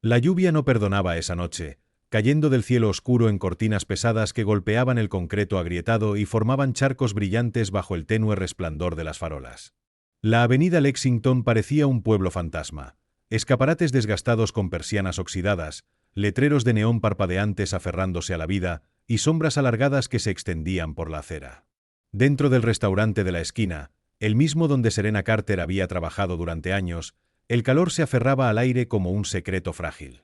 La lluvia no perdonaba esa noche, cayendo del cielo oscuro en cortinas pesadas que golpeaban el concreto agrietado y formaban charcos brillantes bajo el tenue resplandor de las farolas. La avenida Lexington parecía un pueblo fantasma. Escaparates desgastados con persianas oxidadas, letreros de neón parpadeantes aferrándose a la vida y sombras alargadas que se extendían por la acera. Dentro del restaurante de la esquina, el mismo donde Serena Carter había trabajado durante años, el calor se aferraba al aire como un secreto frágil.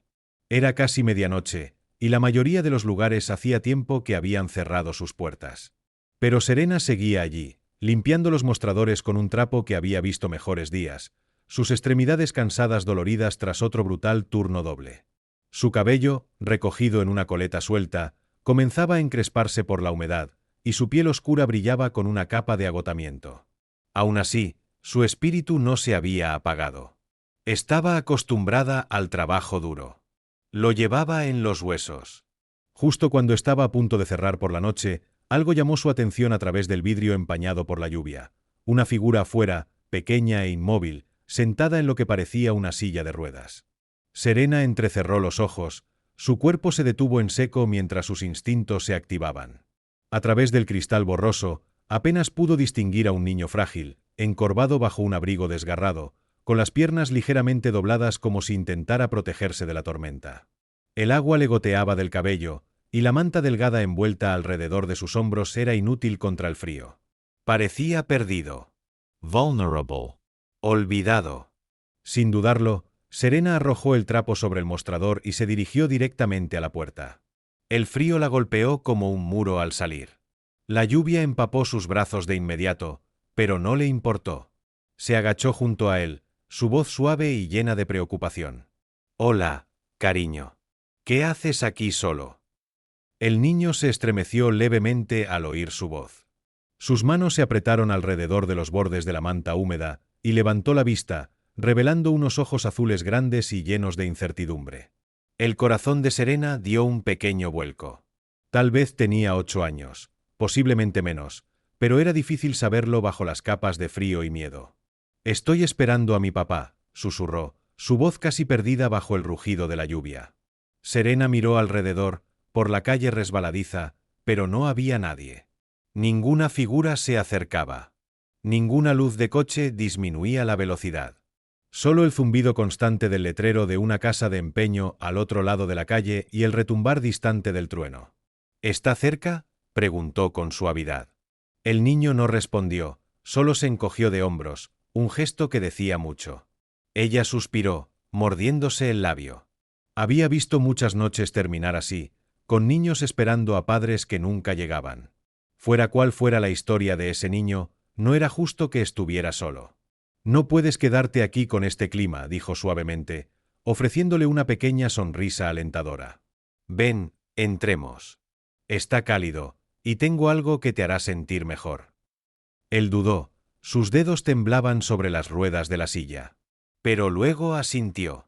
Era casi medianoche, y la mayoría de los lugares hacía tiempo que habían cerrado sus puertas. Pero Serena seguía allí, limpiando los mostradores con un trapo que había visto mejores días, sus extremidades cansadas doloridas tras otro brutal turno doble. Su cabello, recogido en una coleta suelta, comenzaba a encresparse por la humedad, y su piel oscura brillaba con una capa de agotamiento. Aún así, su espíritu no se había apagado. Estaba acostumbrada al trabajo duro. Lo llevaba en los huesos. Justo cuando estaba a punto de cerrar por la noche, algo llamó su atención a través del vidrio empañado por la lluvia. Una figura afuera, pequeña e inmóvil, sentada en lo que parecía una silla de ruedas. Serena entrecerró los ojos, su cuerpo se detuvo en seco mientras sus instintos se activaban. A través del cristal borroso, apenas pudo distinguir a un niño frágil, encorvado bajo un abrigo desgarrado, con las piernas ligeramente dobladas como si intentara protegerse de la tormenta. El agua le goteaba del cabello, y la manta delgada envuelta alrededor de sus hombros era inútil contra el frío. Parecía perdido. Vulnerable. Olvidado. Sin dudarlo, Serena arrojó el trapo sobre el mostrador y se dirigió directamente a la puerta. El frío la golpeó como un muro al salir. La lluvia empapó sus brazos de inmediato, pero no le importó. Se agachó junto a él, su voz suave y llena de preocupación. «Hola, cariño. ¿Qué haces aquí solo?» El niño se estremeció levemente al oír su voz. Sus manos se apretaron alrededor de los bordes de la manta húmeda y levantó la vista, revelando unos ojos azules grandes y llenos de incertidumbre. El corazón de Serena dio un pequeño vuelco. Tal vez tenía 8 años, posiblemente menos, pero era difícil saberlo bajo las capas de frío y miedo. «Estoy esperando a mi papá», susurró, su voz casi perdida bajo el rugido de la lluvia. Serena miró alrededor, por la calle resbaladiza, pero no había nadie. Ninguna figura se acercaba. Ninguna luz de coche disminuía la velocidad. Solo el zumbido constante del letrero de una casa de empeño al otro lado de la calle y el retumbar distante del trueno. «¿Está cerca?», preguntó con suavidad. El niño no respondió, solo se encogió de hombros, un gesto que decía mucho. Ella suspiró, mordiéndose el labio. Había visto muchas noches terminar así, con niños esperando a padres que nunca llegaban. Fuera cual fuera la historia de ese niño, no era justo que estuviera solo. «No puedes quedarte aquí con este clima», dijo suavemente, ofreciéndole una pequeña sonrisa alentadora. «Ven, entremos. Está cálido, y tengo algo que te hará sentir mejor». Él dudó, sus dedos temblaban sobre las ruedas de la silla. Pero luego asintió.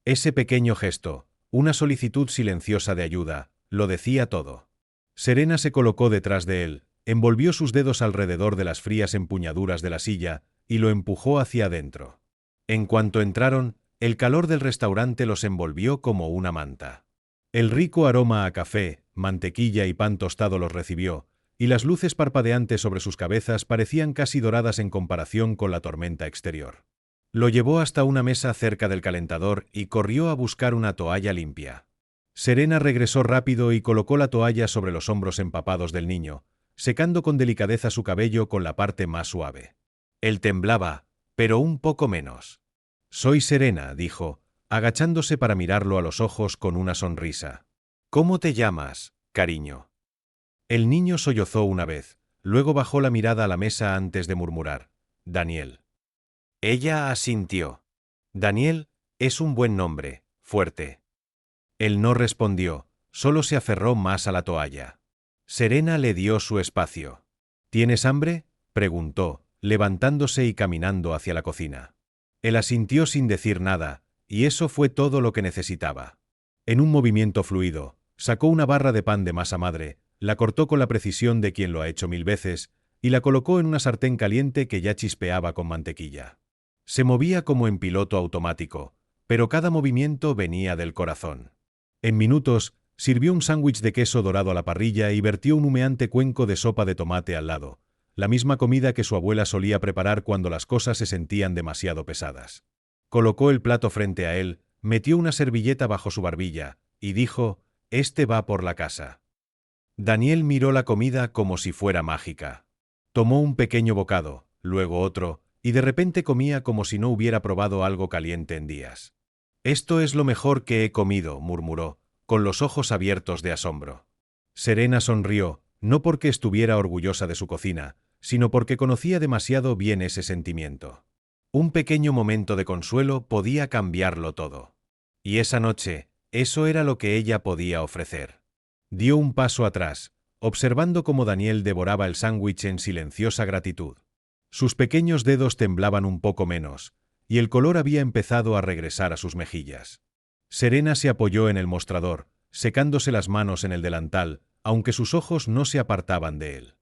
Ese pequeño gesto, una solicitud silenciosa de ayuda, lo decía todo. Serena se colocó detrás de él, envolvió sus dedos alrededor de las frías empuñaduras de la silla y lo empujó hacia adentro. En cuanto entraron, el calor del restaurante los envolvió como una manta. El rico aroma a café, mantequilla y pan tostado los recibió, y las luces parpadeantes sobre sus cabezas parecían casi doradas en comparación con la tormenta exterior. Lo llevó hasta una mesa cerca del calentador y corrió a buscar una toalla limpia. Serena regresó rápido y colocó la toalla sobre los hombros empapados del niño, secando con delicadeza su cabello con la parte más suave. Él temblaba, pero un poco menos. «Soy Serena», dijo, agachándose para mirarlo a los ojos con una sonrisa. «¿Cómo te llamas, cariño?» El niño sollozó una vez, luego bajó la mirada a la mesa antes de murmurar: «Daniel». Ella asintió. «Daniel es un buen nombre, fuerte». Él no respondió, solo se aferró más a la toalla. Serena le dio su espacio. «¿Tienes hambre?», preguntó, levantándose y caminando hacia la cocina. Él asintió sin decir nada, y eso fue todo lo que necesitaba. En un movimiento fluido, sacó una barra de pan de masa madre, la cortó con la precisión de quien lo ha hecho 1000 veces, y la colocó en una sartén caliente que ya chispeaba con mantequilla. Se movía como en piloto automático, pero cada movimiento venía del corazón. En minutos, sirvió un sándwich de queso dorado a la parrilla y vertió un humeante cuenco de sopa de tomate al lado, la misma comida que su abuela solía preparar cuando las cosas se sentían demasiado pesadas. Colocó el plato frente a él, metió una servilleta bajo su barbilla, y dijo: «Este va por la casa». Daniel miró la comida como si fuera mágica. Tomó un pequeño bocado, luego otro, y de repente comía como si no hubiera probado algo caliente en días. «Esto es lo mejor que he comido», murmuró, con los ojos abiertos de asombro. Serena sonrió, no porque estuviera orgullosa de su cocina, sino porque conocía demasiado bien ese sentimiento. Un pequeño momento de consuelo podía cambiarlo todo. Y esa noche, eso era lo que ella podía ofrecer. Dio un paso atrás, observando cómo Daniel devoraba el sándwich en silenciosa gratitud. Sus pequeños dedos temblaban un poco menos, y el color había empezado a regresar a sus mejillas. Serena se apoyó en el mostrador, secándose las manos en el delantal, aunque sus ojos no se apartaban de él.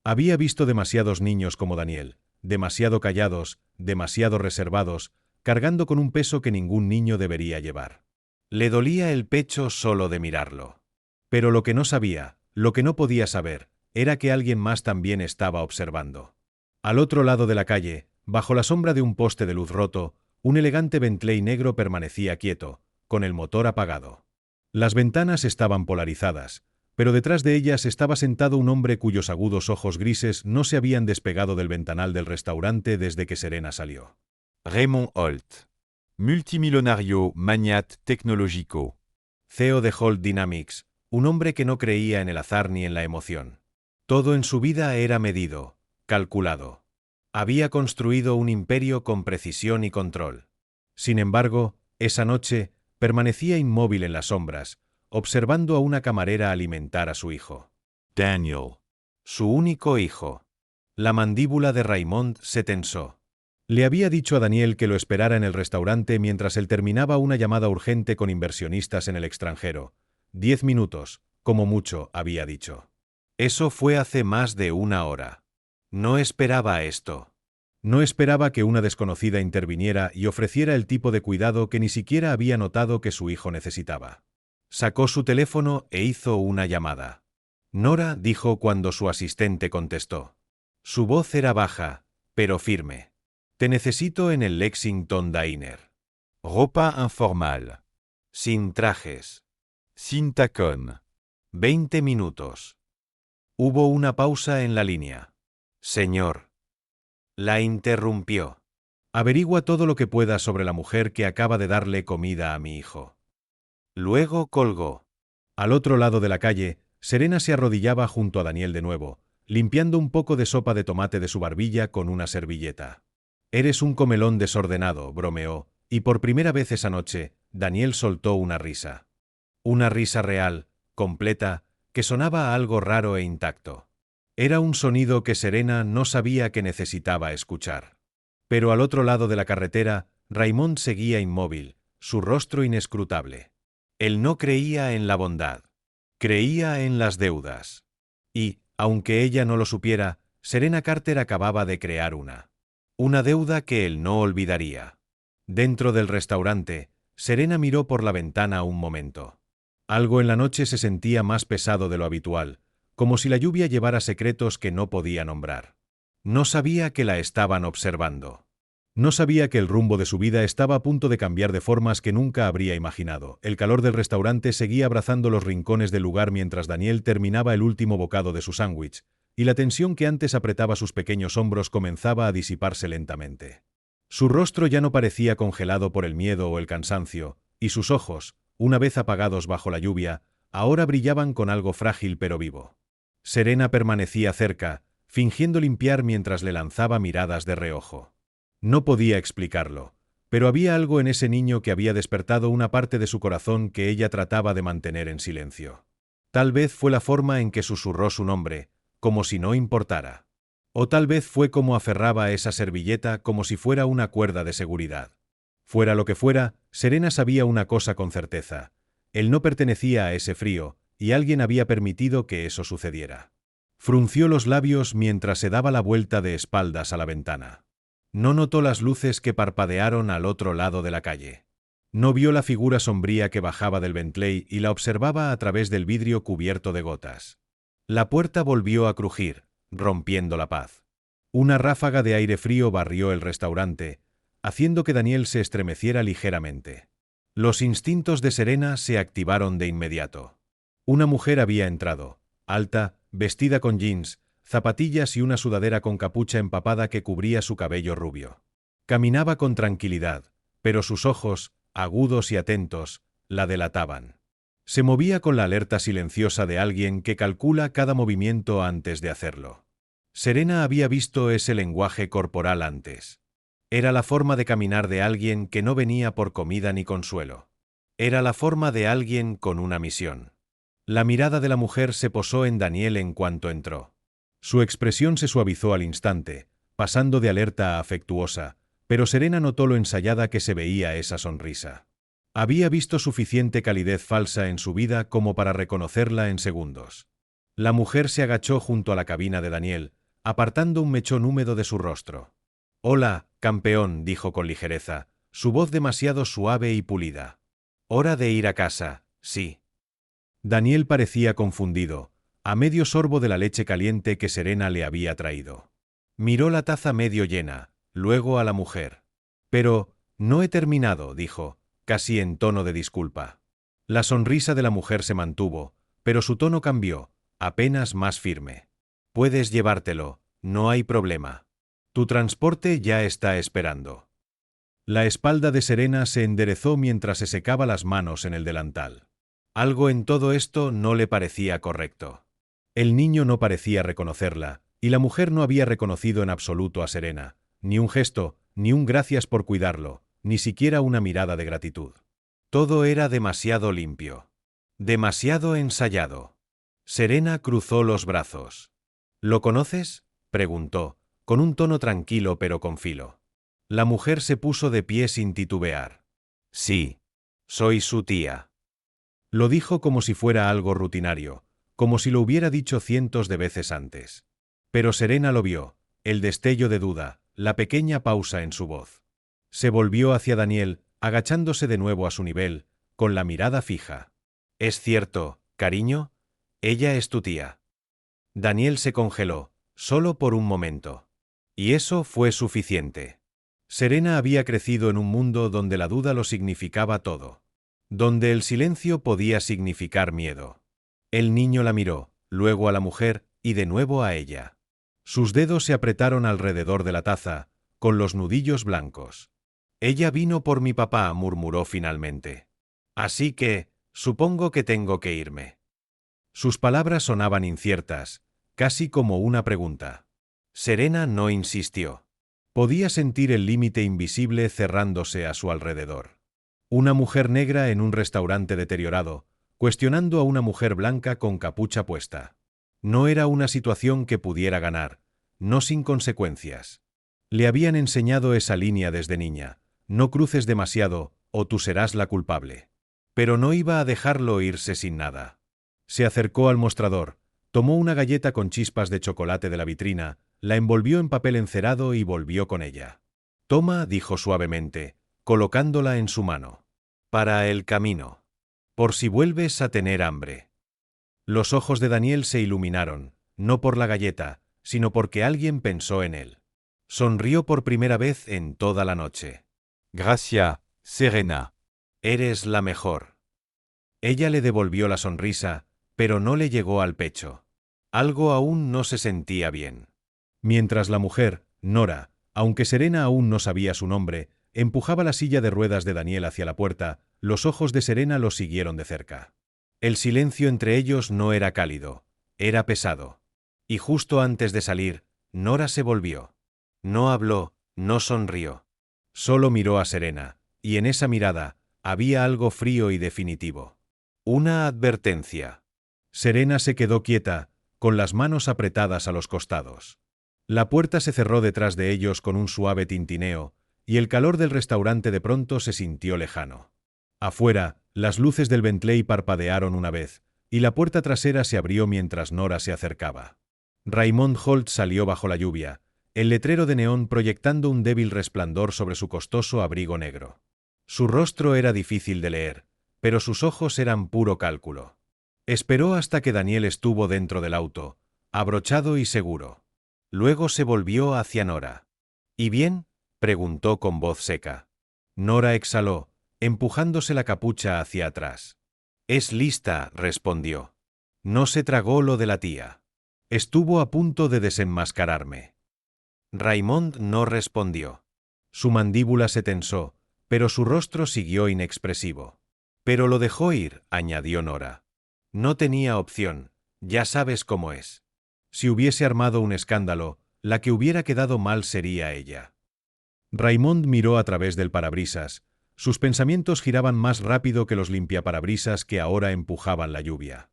Había visto demasiados niños como Daniel, demasiado callados, demasiado reservados, cargando con un peso que ningún niño debería llevar. Le dolía el pecho solo de mirarlo. Pero lo que no sabía, lo que no podía saber, era que alguien más también estaba observando. Al otro lado de la calle, bajo la sombra de un poste de luz roto, un elegante Bentley negro permanecía quieto, con el motor apagado. Las ventanas estaban polarizadas, pero detrás de ellas estaba sentado un hombre cuyos agudos ojos grises no se habían despegado del ventanal del restaurante desde que Serena salió. Raymond Holt, multimillonario magnate tecnológico. CEO de Holt Dynamics, un hombre que no creía en el azar ni en la emoción. Todo en su vida era medido, calculado. Había construido un imperio con precisión y control. Sin embargo, esa noche, permanecía inmóvil en las sombras, observando a una camarera alimentar a su hijo. Daniel. Su único hijo. La mandíbula de Raymond se tensó. Le había dicho a Daniel que lo esperara en el restaurante mientras él terminaba una llamada urgente con inversionistas en el extranjero. 10 minutos, como mucho, había dicho. Eso fue hace más de una hora. No esperaba esto. No esperaba que una desconocida interviniera y ofreciera el tipo de cuidado que ni siquiera había notado que su hijo necesitaba. Sacó su teléfono e hizo una llamada. Nora, dijo cuando su asistente contestó. Su voz era baja, pero firme. Te necesito en el Lexington Diner. Ropa informal. Sin trajes. Sin tacón. 20 minutos. Hubo una pausa en la línea. Señor. La interrumpió. Averigua todo lo que pueda sobre la mujer que acaba de darle comida a mi hijo. Luego colgó. Al otro lado de la calle, Serena se arrodillaba junto a Daniel de nuevo, limpiando un poco de sopa de tomate de su barbilla con una servilleta. Eres un comelón desordenado, bromeó, y por primera vez esa noche, Daniel soltó una risa. Una risa real, completa, que sonaba a algo raro e intacto. Era un sonido que Serena no sabía que necesitaba escuchar. Pero al otro lado de la carretera, Raymond seguía inmóvil, su rostro inescrutable. Él no creía en la bondad. Creía en las deudas. Y, aunque ella no lo supiera, Serena Carter acababa de crear una. Una deuda que él no olvidaría. Dentro del restaurante, Serena miró por la ventana un momento. Algo en la noche se sentía más pesado de lo habitual, como si la lluvia llevara secretos que no podía nombrar. No sabía que la estaban observando. No sabía que el rumbo de su vida estaba a punto de cambiar de formas que nunca habría imaginado. El calor del restaurante seguía abrazando los rincones del lugar mientras Daniel terminaba el último bocado de su sándwich, y la tensión que antes apretaba sus pequeños hombros comenzaba a disiparse lentamente. Su rostro ya no parecía congelado por el miedo o el cansancio, y sus ojos, una vez apagados bajo la lluvia, ahora brillaban con algo frágil pero vivo. Serena permanecía cerca, fingiendo limpiar mientras le lanzaba miradas de reojo. No podía explicarlo, pero había algo en ese niño que había despertado una parte de su corazón que ella trataba de mantener en silencio. Tal vez fue la forma en que susurró su nombre, como si no importara. O tal vez fue como aferraba esa servilleta como si fuera una cuerda de seguridad. Fuera lo que fuera, Serena sabía una cosa con certeza. Él no pertenecía a ese frío, y alguien había permitido que eso sucediera. Frunció los labios mientras se daba la vuelta de espaldas a la ventana. No notó las luces que parpadearon al otro lado de la calle. No vio la figura sombría que bajaba del Bentley y la observaba a través del vidrio cubierto de gotas. La puerta volvió a crujir, rompiendo la paz. Una ráfaga de aire frío barrió el restaurante, haciendo que Daniel se estremeciera ligeramente. Los instintos de Serena se activaron de inmediato. Una mujer había entrado, alta, vestida con jeans, zapatillas y una sudadera con capucha empapada que cubría su cabello rubio. Caminaba con tranquilidad, pero sus ojos, agudos y atentos, la delataban. Se movía con la alerta silenciosa de alguien que calcula cada movimiento antes de hacerlo. Serena había visto ese lenguaje corporal antes. Era la forma de caminar de alguien que no venía por comida ni consuelo. Era la forma de alguien con una misión. La mirada de la mujer se posó en Daniel en cuanto entró. Su expresión se suavizó al instante, pasando de alerta a afectuosa, pero Serena notó lo ensayada que se veía esa sonrisa. Había visto suficiente calidez falsa en su vida como para reconocerla en segundos. La mujer se agachó junto a la cabina de Daniel, apartando un mechón húmedo de su rostro. «Hola, campeón», dijo con ligereza, su voz demasiado suave y pulida. «Hora de ir a casa, sí». Daniel parecía confundido, a medio sorbo de la leche caliente que Serena le había traído. Miró la taza medio llena, luego a la mujer. «Pero, no he terminado», dijo, casi en tono de disculpa. La sonrisa de la mujer se mantuvo, pero su tono cambió, apenas más firme. «Puedes llevártelo, no hay problema. Tu transporte ya está esperando». La espalda de Serena se enderezó mientras se secaba las manos en el delantal. Algo en todo esto no le parecía correcto. El niño no parecía reconocerla, y la mujer no había reconocido en absoluto a Serena, ni un gesto, ni un gracias por cuidarlo, ni siquiera una mirada de gratitud. Todo era demasiado limpio. Demasiado ensayado. Serena cruzó los brazos. «¿Lo conoces?», preguntó, con un tono tranquilo pero con filo. La mujer se puso de pie sin titubear. «Sí. Soy su tía». Lo dijo como si fuera algo rutinario, como si lo hubiera dicho cientos de veces antes. Pero Serena lo vio, el destello de duda, la pequeña pausa en su voz. Se volvió hacia Daniel, agachándose de nuevo a su nivel, con la mirada fija. «¿Es cierto, cariño? Ella es tu tía». Daniel se congeló, solo por un momento. Y eso fue suficiente. Serena había crecido en un mundo donde la duda lo significaba todo. Donde el silencio podía significar miedo. El niño la miró, luego a la mujer, y de nuevo a ella. Sus dedos se apretaron alrededor de la taza, con los nudillos blancos. «Ella vino por mi papá», murmuró finalmente. «Así que, supongo que tengo que irme». Sus palabras sonaban inciertas, casi como una pregunta. Serena no insistió. Podía sentir el límite invisible cerrándose a su alrededor. Una mujer negra en un restaurante deteriorado, cuestionando a una mujer blanca con capucha puesta. No era una situación que pudiera ganar, no sin consecuencias. Le habían enseñado esa línea desde niña: no cruces demasiado, o tú serás la culpable. Pero no iba a dejarlo irse sin nada. Se acercó al mostrador, tomó una galleta con chispas de chocolate de la vitrina, la envolvió en papel encerado y volvió con ella. «Toma», dijo suavemente, colocándola en su mano. «Para el camino. Por si vuelves a tener hambre». Los ojos de Daniel se iluminaron, no por la galleta, sino porque alguien pensó en él. Sonrió por primera vez en toda la noche. Gracias, Serena. «Eres la mejor». Ella le devolvió la sonrisa, pero no le llegó al pecho. Algo aún no se sentía bien. Mientras la mujer, Nora, aunque Serena aún no sabía su nombre, empujaba la silla de ruedas de Daniel hacia la puerta, los ojos de Serena lo siguieron de cerca. El silencio entre ellos no era cálido, era pesado. Y justo antes de salir, Nora se volvió. No habló, no sonrió. Solo miró a Serena, y en esa mirada había algo frío y definitivo. Una advertencia. Serena se quedó quieta, con las manos apretadas a los costados. La puerta se cerró detrás de ellos con un suave tintineo, y el calor del restaurante de pronto se sintió lejano. Afuera, las luces del Bentley parpadearon una vez, y la puerta trasera se abrió mientras Nora se acercaba. Raymond Holt salió bajo la lluvia, el letrero de neón proyectando un débil resplandor sobre su costoso abrigo negro. Su rostro era difícil de leer, pero sus ojos eran puro cálculo. Esperó hasta que Daniel estuvo dentro del auto, abrochado y seguro. Luego se volvió hacia Nora. ¿Y bien?, preguntó con voz seca. Nora exhaló, empujándose la capucha hacia atrás. «Es lista», respondió. No se tragó lo de la tía. Estuvo a punto de desenmascararme. Raymond no respondió. Su mandíbula se tensó, pero su rostro siguió inexpresivo. «Pero lo dejó ir», añadió Nora. «No tenía opción, ya sabes cómo es. Si hubiese armado un escándalo, la que hubiera quedado mal sería ella». Raymond miró a través del parabrisas. Sus pensamientos giraban más rápido que los limpiaparabrisas que ahora empujaban la lluvia.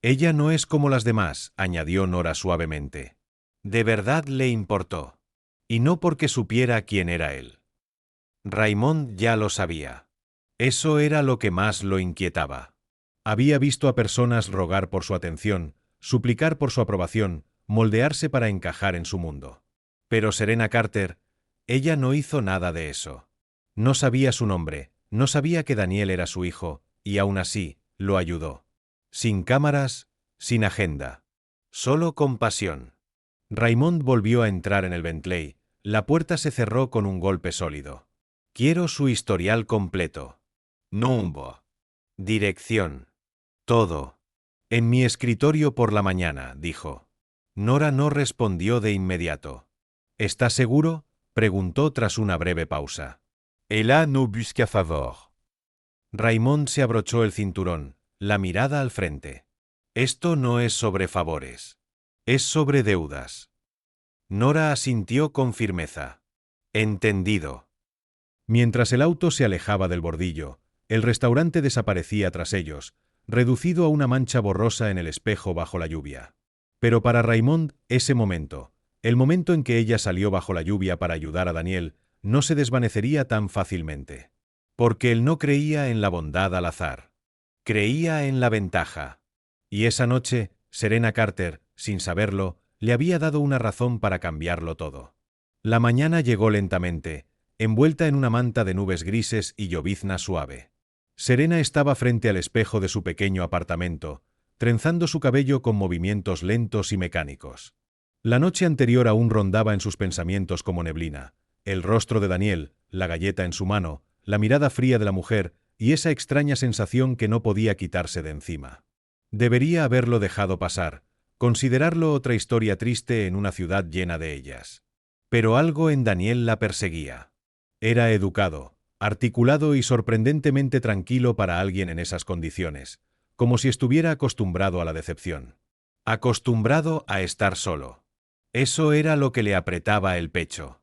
«Ella no es como las demás», añadió Nora suavemente. De verdad le importó. Y no porque supiera quién era él. Raymond ya lo sabía. Eso era lo que más lo inquietaba. Había visto a personas rogar por su atención, suplicar por su aprobación, moldearse para encajar en su mundo. Pero Serena Carter, ella no hizo nada de eso. No sabía su nombre, no sabía que Daniel era su hijo, y aún así, lo ayudó. Sin cámaras, sin agenda. Solo compasión. Raymond volvió a entrar en el Bentley. La puerta se cerró con un golpe sólido. «Quiero su historial completo. Nombre. Dirección. Todo. En mi escritorio por la mañana», dijo. Nora no respondió de inmediato. «¿Está seguro?», preguntó tras una breve pausa. Ella no busca favor. Raymond se abrochó el cinturón, la mirada al frente. «Esto no es sobre favores. Es sobre deudas». Nora asintió con firmeza. «Entendido». Mientras el auto se alejaba del bordillo, el restaurante desaparecía tras ellos, reducido a una mancha borrosa en el espejo bajo la lluvia. Pero para Raymond, ese momento, el momento en que ella salió bajo la lluvia para ayudar a Daniel, no se desvanecería tan fácilmente. Porque él no creía en la bondad al azar. Creía en la ventaja. Y esa noche, Serena Carter, sin saberlo, le había dado una razón para cambiarlo todo. La mañana llegó lentamente, envuelta en una manta de nubes grises y llovizna suave. Serena estaba frente al espejo de su pequeño apartamento, trenzando su cabello con movimientos lentos y mecánicos. La noche anterior aún rondaba en sus pensamientos como neblina. El rostro de Daniel, la galleta en su mano, la mirada fría de la mujer y esa extraña sensación que no podía quitarse de encima. Debería haberlo dejado pasar, considerarlo otra historia triste en una ciudad llena de ellas. Pero algo en Daniel la perseguía. Era educado, articulado y sorprendentemente tranquilo para alguien en esas condiciones, como si estuviera acostumbrado a la decepción. Acostumbrado a estar solo. Eso era lo que le apretaba el pecho.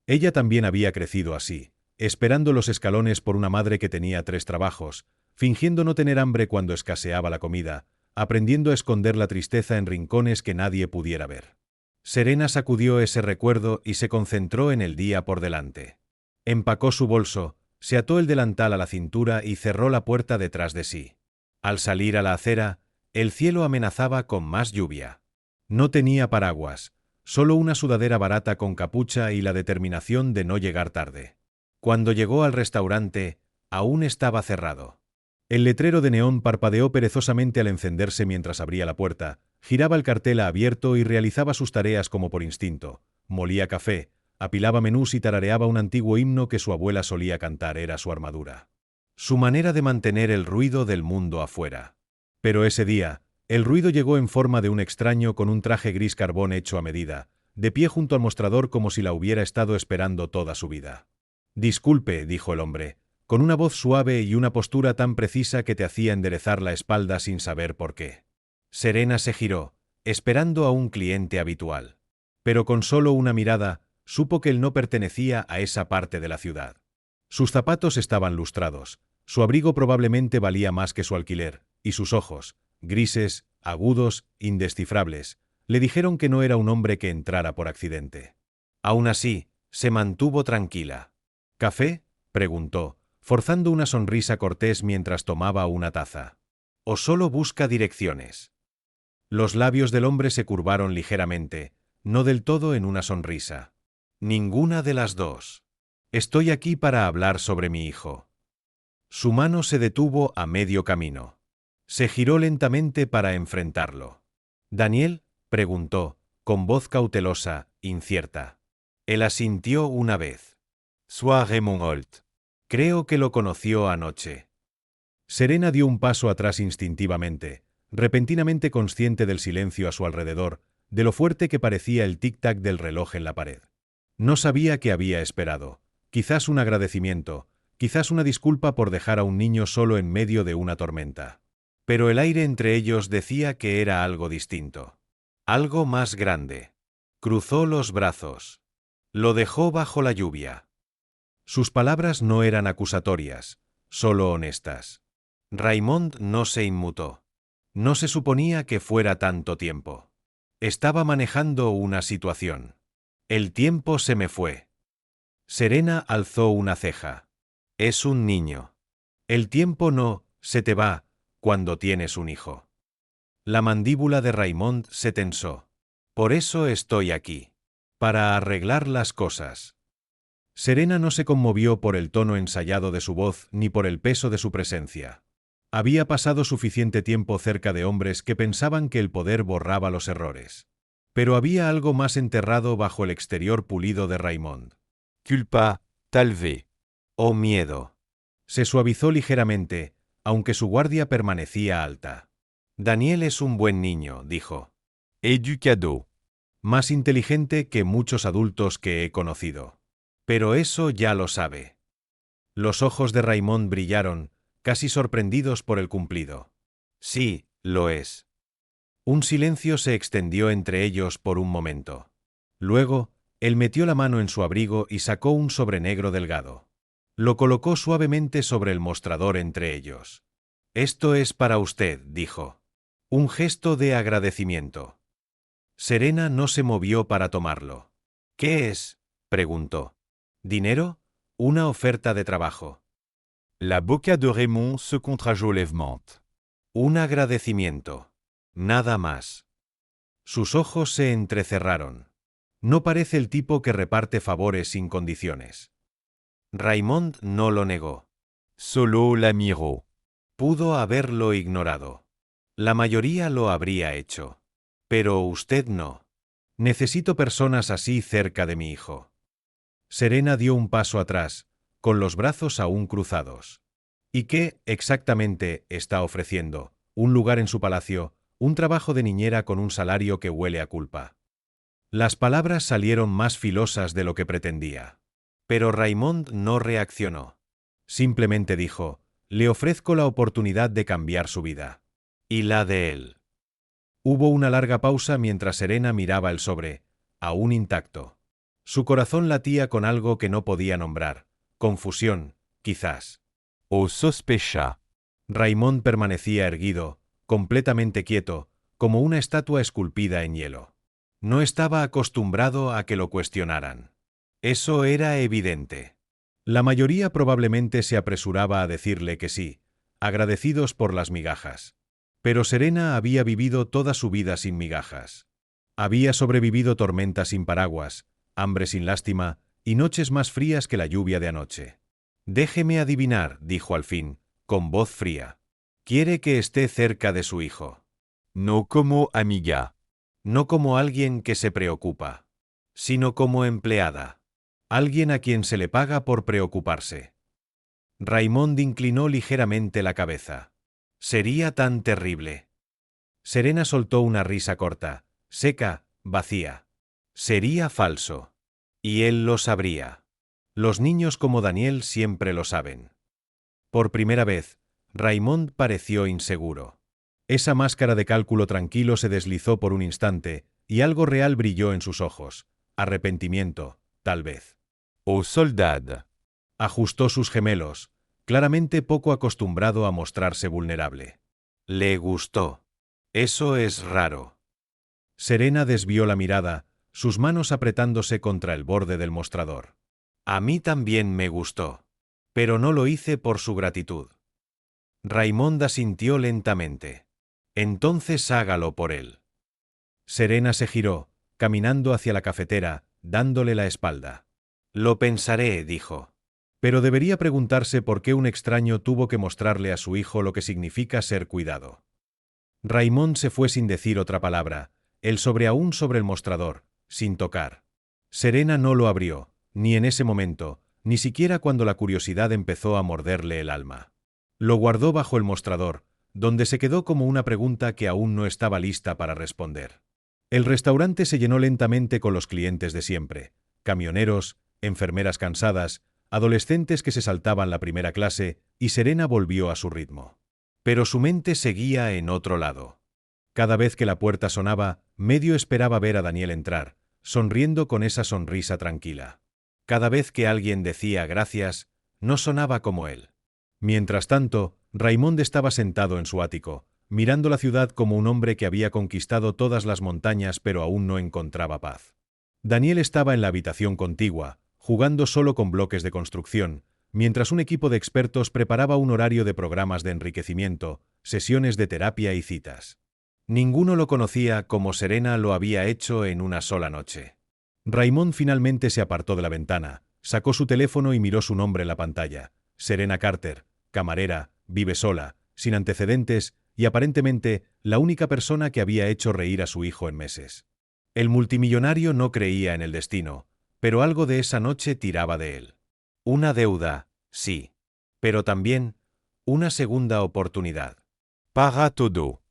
Ella también había crecido así, esperando los escalones por una madre que tenía 3 trabajos, fingiendo no tener hambre cuando escaseaba la comida, aprendiendo a esconder la tristeza en rincones que nadie pudiera ver. Serena sacudió ese recuerdo y se concentró en el día por delante. Empacó su bolso, se ató el delantal a la cintura y cerró la puerta detrás de sí. Al salir a la acera, el cielo amenazaba con más lluvia. No tenía paraguas, solo una sudadera barata con capucha y la determinación de no llegar tarde. Cuando llegó al restaurante, aún estaba cerrado. El letrero de neón parpadeó perezosamente al encenderse mientras abría la puerta, giraba el cartel a abierto y realizaba sus tareas como por instinto. Molía café, apilaba menús y tarareaba un antiguo himno que su abuela solía cantar, era su armadura. Su manera de mantener el ruido del mundo afuera. Pero ese día, el ruido llegó en forma de un extraño con un traje gris carbón hecho a medida, de pie junto al mostrador como si la hubiera estado esperando toda su vida. «Disculpe», dijo el hombre, con una voz suave y una postura tan precisa que te hacía enderezar la espalda sin saber por qué. Serena se giró, esperando a un cliente habitual. Pero con solo una mirada, supo que él no pertenecía a esa parte de la ciudad. Sus zapatos estaban lustrados, su abrigo probablemente valía más que su alquiler, y sus ojos, grises, agudos, indescifrables, le dijeron que no era un hombre que entrara por accidente. Aún así, se mantuvo tranquila. «¿Café?», preguntó, forzando una sonrisa cortés mientras tomaba una taza. «¿O solo busca direcciones?». Los labios del hombre se curvaron ligeramente, no del todo en una sonrisa. «Ninguna de las dos. Estoy aquí para hablar sobre mi hijo». Su mano se detuvo a medio camino. Se giró lentamente para enfrentarlo. «¿Daniel?», preguntó, con voz cautelosa, incierta. Él asintió una vez. Sois Raymond Holt. Creo que lo conoció anoche. Serena dio un paso atrás instintivamente, repentinamente consciente del silencio a su alrededor, de lo fuerte que parecía el tic-tac del reloj en la pared. No sabía qué había esperado. Quizás un agradecimiento, quizás una disculpa por dejar a un niño solo en medio de una tormenta. Pero el aire entre ellos decía que era algo distinto. Algo más grande. Cruzó los brazos. Lo dejó bajo la lluvia. Sus palabras no eran acusatorias, solo honestas. Raymond no se inmutó. No se suponía que fuera tanto tiempo. Estaba manejando una situación. El tiempo se me fue. Serena alzó una ceja. Es un niño. El tiempo no se te va cuando tienes un hijo. La mandíbula de Raymond se tensó. Por eso estoy aquí. Para arreglar las cosas. Serena no se conmovió por el tono ensayado de su voz ni por el peso de su presencia. Había pasado suficiente tiempo cerca de hombres que pensaban que el poder borraba los errores. Pero había algo más enterrado bajo el exterior pulido de Raymond. Culpa, tal vez. Oh, miedo. Se suavizó ligeramente, aunque su guardia permanecía alta. Daniel es un buen niño, dijo. Educado. Más inteligente que muchos adultos que he conocido. Pero eso ya lo sabe. Los ojos de Raymond brillaron, casi sorprendidos por el cumplido. Sí, lo es. Un silencio se extendió entre ellos por un momento. Luego, él metió la mano en su abrigo y sacó un sobre negro delgado. Lo colocó suavemente sobre el mostrador entre ellos. Esto es para usted, dijo. Un gesto de agradecimiento. Serena no se movió para tomarlo. ¿Qué es?, preguntó. ¿Dinero? Una oferta de trabajo. La boca de Raymond se contrajo lèvement. Un agradecimiento. Nada más. Sus ojos se entrecerraron. No parece el tipo que reparte favores sin condiciones. Raymond no lo negó. Solo la miró. Pudo haberlo ignorado. La mayoría lo habría hecho. Pero usted no. Necesito personas así cerca de mi hijo. Serena dio un paso atrás, con los brazos aún cruzados. ¿Y qué, exactamente, está ofreciendo? ¿Un lugar en su palacio? ¿Un trabajo de niñera con un salario que huele a culpa? Las palabras salieron más filosas de lo que pretendía. Pero Raymond no reaccionó. Simplemente dijo, le ofrezco la oportunidad de cambiar su vida. Y la de él. Hubo una larga pausa mientras Serena miraba el sobre, aún intacto. Su corazón latía con algo que no podía nombrar. Confusión, quizás. O sospecha. Raymond permanecía erguido, completamente quieto, como una estatua esculpida en hielo. No estaba acostumbrado a que lo cuestionaran. Eso era evidente. La mayoría probablemente se apresuraba a decirle que sí, agradecidos por las migajas. Pero Serena había vivido toda su vida sin migajas. Había sobrevivido tormentas sin paraguas, hambre sin lástima y noches más frías que la lluvia de anoche. Déjeme adivinar, dijo al fin, con voz fría. Quiere que esté cerca de su hijo. No como amiga. No como alguien que se preocupa, sino como empleada. Alguien a quien se le paga por preocuparse. Raymond inclinó ligeramente la cabeza. Sería tan terrible. Serena soltó una risa corta, seca, vacía. Sería falso. Y él lo sabría. Los niños como Daniel siempre lo saben. Por primera vez, Raymond pareció inseguro. Esa máscara de cálculo tranquilo se deslizó por un instante, y algo real brilló en sus ojos. Arrepentimiento, tal vez. Au soldat. Ajustó sus gemelos, claramente poco acostumbrado a mostrarse vulnerable. Le gustó. Eso es raro. Serena desvió la mirada, sus manos apretándose contra el borde del mostrador. A mí también me gustó. Pero no lo hice por su gratitud. Raymond asintió lentamente. Entonces hágalo por él. Serena se giró, caminando hacia la cafetera, dándole la espalda. Lo pensaré, dijo. Pero debería preguntarse por qué un extraño tuvo que mostrarle a su hijo lo que significa ser cuidado. Raymond se fue sin decir otra palabra, el sobre aún sobre el mostrador, sin tocar. Serena no lo abrió, ni en ese momento, ni siquiera cuando la curiosidad empezó a morderle el alma. Lo guardó bajo el mostrador, donde se quedó como una pregunta que aún no estaba lista para responder. El restaurante se llenó lentamente con los clientes de siempre, camioneros, enfermeras cansadas, adolescentes que se saltaban la primera clase, y Serena volvió a su ritmo. Pero su mente seguía en otro lado. Cada vez que la puerta sonaba, medio esperaba ver a Daniel entrar, sonriendo con esa sonrisa tranquila. Cada vez que alguien decía gracias, no sonaba como él. Mientras tanto, Raymond estaba sentado en su ático, mirando la ciudad como un hombre que había conquistado todas las montañas pero aún no encontraba paz. Daniel estaba en la habitación contigua, jugando solo con bloques de construcción, mientras un equipo de expertos preparaba un horario de programas de enriquecimiento, sesiones de terapia y citas. Ninguno lo conocía como Serena lo había hecho en una sola noche. Raymond finalmente se apartó de la ventana, sacó su teléfono y miró su nombre en la pantalla. Serena Carter, camarera, vive sola, sin antecedentes y aparentemente la única persona que había hecho reír a su hijo en meses. El multimillonario no creía en el destino, pero algo de esa noche tiraba de él. Una deuda, sí, pero también una segunda oportunidad. Para todo.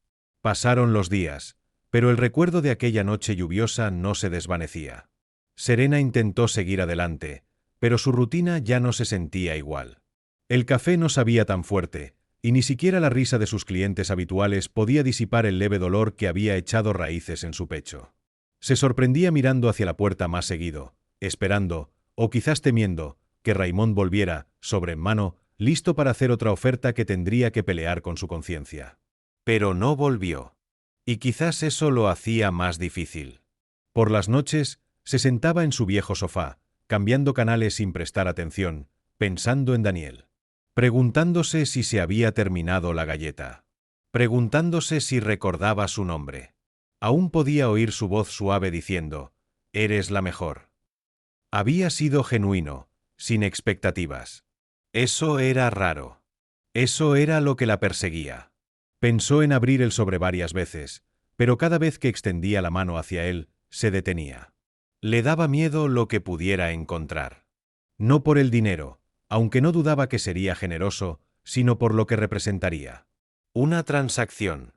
Pasaron los días, pero el recuerdo de aquella noche lluviosa no se desvanecía. Serena intentó seguir adelante, pero su rutina ya no se sentía igual. El café no sabía tan fuerte, y ni siquiera la risa de sus clientes habituales podía disipar el leve dolor que había echado raíces en su pecho. Se sorprendía mirando hacia la puerta más seguido, esperando, o quizás temiendo, que Raymond volviera, sobre en mano, listo para hacer otra oferta que tendría que pelear con su conciencia. Pero no volvió. Y quizás eso lo hacía más difícil. Por las noches, se sentaba en su viejo sofá, cambiando canales sin prestar atención, pensando en Daniel. Preguntándose si se había terminado la galleta. Preguntándose si recordaba su nombre. Aún podía oír su voz suave diciendo, «Eres la mejor». Había sido genuino, sin expectativas. Eso era raro. Eso era lo que la perseguía. Pensó en abrir el sobre varias veces, pero cada vez que extendía la mano hacia él, se detenía. Le daba miedo lo que pudiera encontrar. No por el dinero, aunque no dudaba que sería generoso, sino por lo que representaría. Una transacción.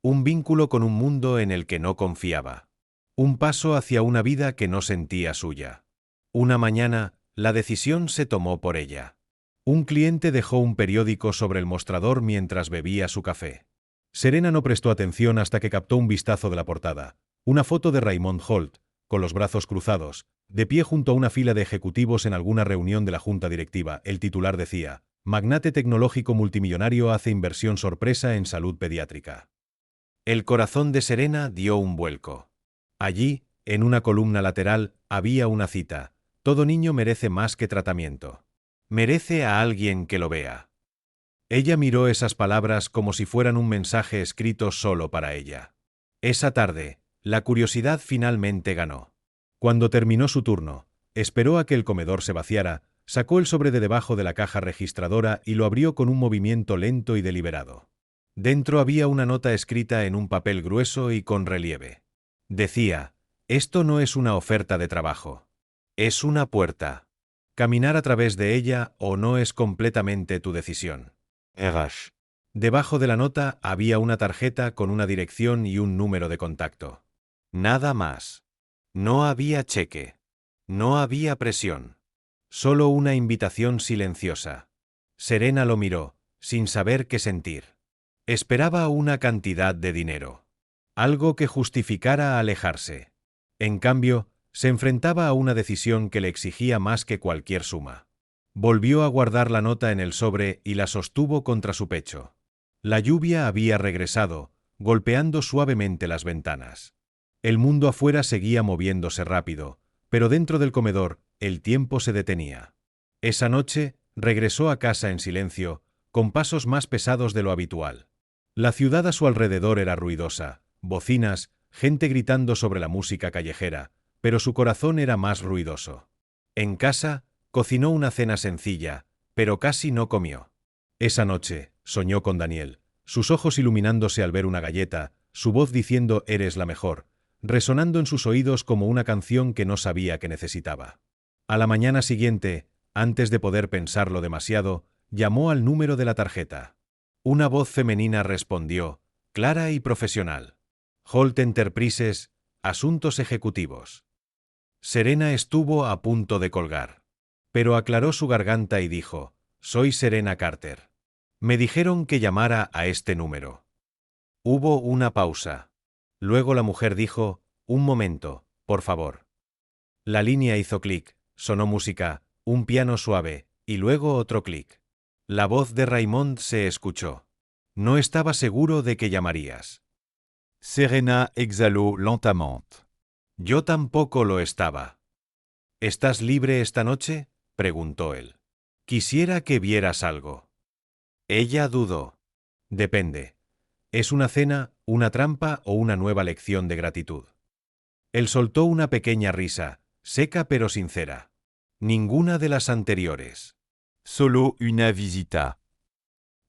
Un vínculo con un mundo en el que no confiaba. Un paso hacia una vida que no sentía suya. Una mañana, la decisión se tomó por ella. Un cliente dejó un periódico sobre el mostrador mientras bebía su café. Serena no prestó atención hasta que captó un vistazo de la portada. Una foto de Raymond Holt, con los brazos cruzados, de pie junto a una fila de ejecutivos en alguna reunión de la junta directiva. El titular decía, «Magnate tecnológico multimillonario hace inversión sorpresa en salud pediátrica». El corazón de Serena dio un vuelco. Allí, en una columna lateral, había una cita. Todo niño merece más que tratamiento. Merece a alguien que lo vea. Ella miró esas palabras como si fueran un mensaje escrito solo para ella. Esa tarde, la curiosidad finalmente ganó. Cuando terminó su turno, esperó a que el comedor se vaciara, sacó el sobre de debajo de la caja registradora y lo abrió con un movimiento lento y deliberado. Dentro había una nota escrita en un papel grueso y con relieve. Decía, «Esto no es una oferta de trabajo. Es una puerta. Caminar a través de ella o no es completamente tu decisión». RH. Debajo de la nota había una tarjeta con una dirección y un número de contacto. Nada más. No había cheque. No había presión. Solo una invitación silenciosa. Serena lo miró, sin saber qué sentir. Esperaba una cantidad de dinero. Algo que justificara alejarse. En cambio, se enfrentaba a una decisión que le exigía más que cualquier suma. Volvió a guardar la nota en el sobre y la sostuvo contra su pecho. La lluvia había regresado, golpeando suavemente las ventanas. El mundo afuera seguía moviéndose rápido, pero dentro del comedor, el tiempo se detenía. Esa noche, regresó a casa en silencio, con pasos más pesados de lo habitual. La ciudad a su alrededor era ruidosa, bocinas, gente gritando sobre la música callejera, pero su corazón era más ruidoso. En casa, Cocinó una cena sencilla, pero casi no comió. Esa noche, soñó con Daniel, sus ojos iluminándose al ver una galleta, su voz diciendo «eres la mejor», resonando en sus oídos como una canción que no sabía que necesitaba. A la mañana siguiente, antes de poder pensarlo demasiado, llamó al número de la tarjeta. Una voz femenina respondió, clara y profesional. Holt Enterprises, asuntos ejecutivos. Serena estuvo a punto de colgar. Pero aclaró su garganta y dijo, «Soy Serena Carter. Me dijeron que llamara a este número». Hubo una pausa. Luego la mujer dijo, «Un momento, por favor». La línea hizo clic, sonó música, un piano suave, y luego otro clic. La voz de Raymond se escuchó. «No estaba seguro de que llamarías». Serena exhaló lentement. Yo tampoco lo estaba. «¿Estás libre esta noche?», preguntó él. «Quisiera que vieras algo». Ella dudó. «Depende. ¿Es una cena, una trampa o una nueva lección de gratitud?». Él soltó una pequeña risa, seca pero sincera. «Ninguna de las anteriores». Solo una visita.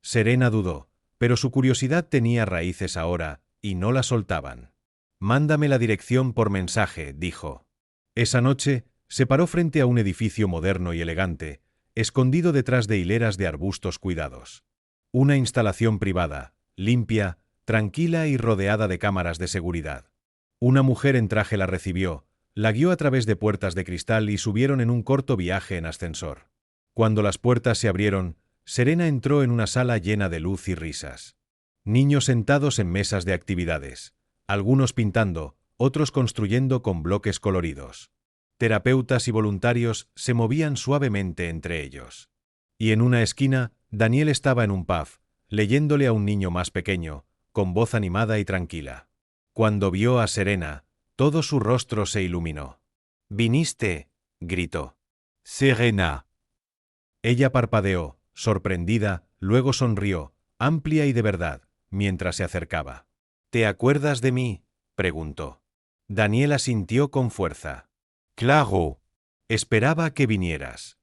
Serena dudó, pero su curiosidad tenía raíces ahora, y no la soltaban. «Mándame la dirección por mensaje», dijo. Esa noche, se paró frente a un edificio moderno y elegante, escondido detrás de hileras de arbustos cuidados. Una instalación privada, limpia, tranquila y rodeada de cámaras de seguridad. Una mujer en traje la recibió, la guió a través de puertas de cristal y subieron en un corto viaje en ascensor. Cuando las puertas se abrieron, Serena entró en una sala llena de luz y risas. Niños sentados en mesas de actividades, algunos pintando, otros construyendo con bloques coloridos. Terapeutas y voluntarios se movían suavemente entre ellos. Y en una esquina, Daniel estaba en un pub, leyéndole a un niño más pequeño, con voz animada y tranquila. Cuando vio a Serena, todo su rostro se iluminó. «¿Viniste?», gritó. Serena. Ella parpadeó, sorprendida, luego sonrió, amplia y de verdad, mientras se acercaba. «¿Te acuerdas de mí?», preguntó. Daniel asintió con fuerza. Claro. «Esperaba que vinieras».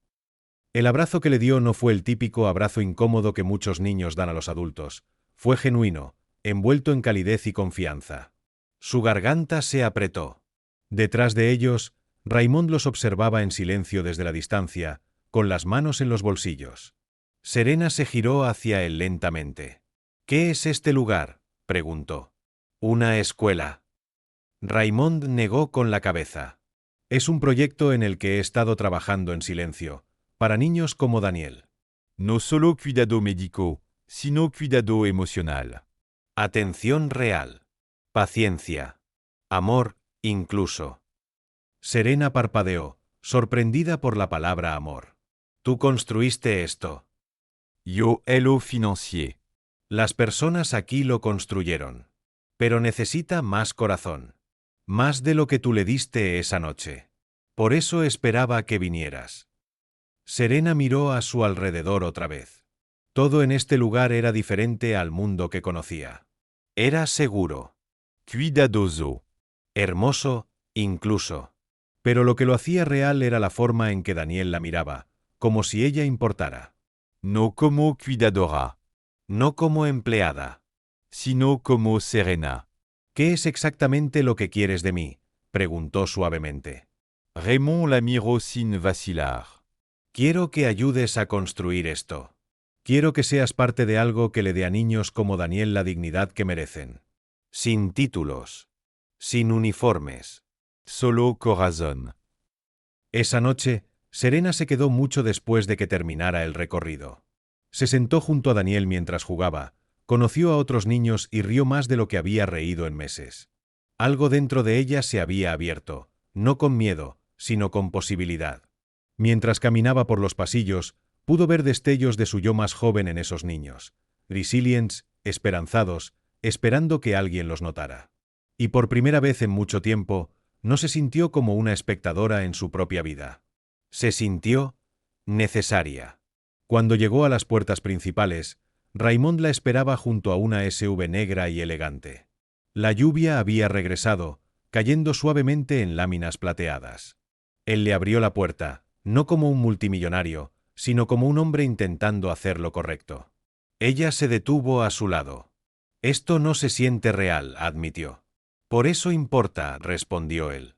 El abrazo que le dio no fue el típico abrazo incómodo que muchos niños dan a los adultos. Fue genuino, envuelto en calidez y confianza. Su garganta se apretó. Detrás de ellos, Raymond los observaba en silencio desde la distancia, con las manos en los bolsillos. Serena se giró hacia él lentamente. «¿Qué es este lugar?», preguntó. «Una escuela». Raymond negó con la cabeza. «Es un proyecto en el que he estado trabajando en silencio, para niños como Daniel». No solo cuidado médico, sino cuidado emocional. Atención real. Paciencia. Amor, incluso. Serena parpadeó, sorprendida por la palabra amor. «Tú construiste esto». Yo lo financié. «Las personas aquí lo construyeron. Pero necesita más corazón. Más de lo que tú le diste esa noche. Por eso esperaba que vinieras». Serena miró a su alrededor otra vez. Todo en este lugar era diferente al mundo que conocía. Era seguro. Cuidadoso. Hermoso, incluso. Pero lo que lo hacía real era la forma en que Daniel la miraba, como si ella importara. No como cuidadora, No como empleada. sino como Serena. «¿Qué es exactamente lo que quieres de mí?», preguntó suavemente. Raymond la miró sin vacilar. «Quiero que ayudes a construir esto. Quiero que seas parte de algo que le dé a niños como Daniel la dignidad que merecen. Sin títulos. Sin uniformes». Solo corazón. Esa noche, Serena se quedó mucho después de que terminara el recorrido. Se sentó junto a Daniel mientras jugaba, conoció a otros niños y rió más de lo que había reído en meses. Algo dentro de ella se había abierto, no con miedo, sino con posibilidad. Mientras caminaba por los pasillos, pudo ver destellos de su yo más joven en esos niños, resilientes, esperanzados, esperando que alguien los notara. Y por primera vez en mucho tiempo, no se sintió como una espectadora en su propia vida. Se sintió necesaria. Cuando llegó a las puertas principales, Raymond la esperaba junto a una SUV negra y elegante. La lluvia había regresado, cayendo suavemente en láminas plateadas. Él le abrió la puerta, no como un multimillonario, sino como un hombre intentando hacer lo correcto. Ella se detuvo a su lado. Esto no se siente real, admitió. Por eso importa, respondió él.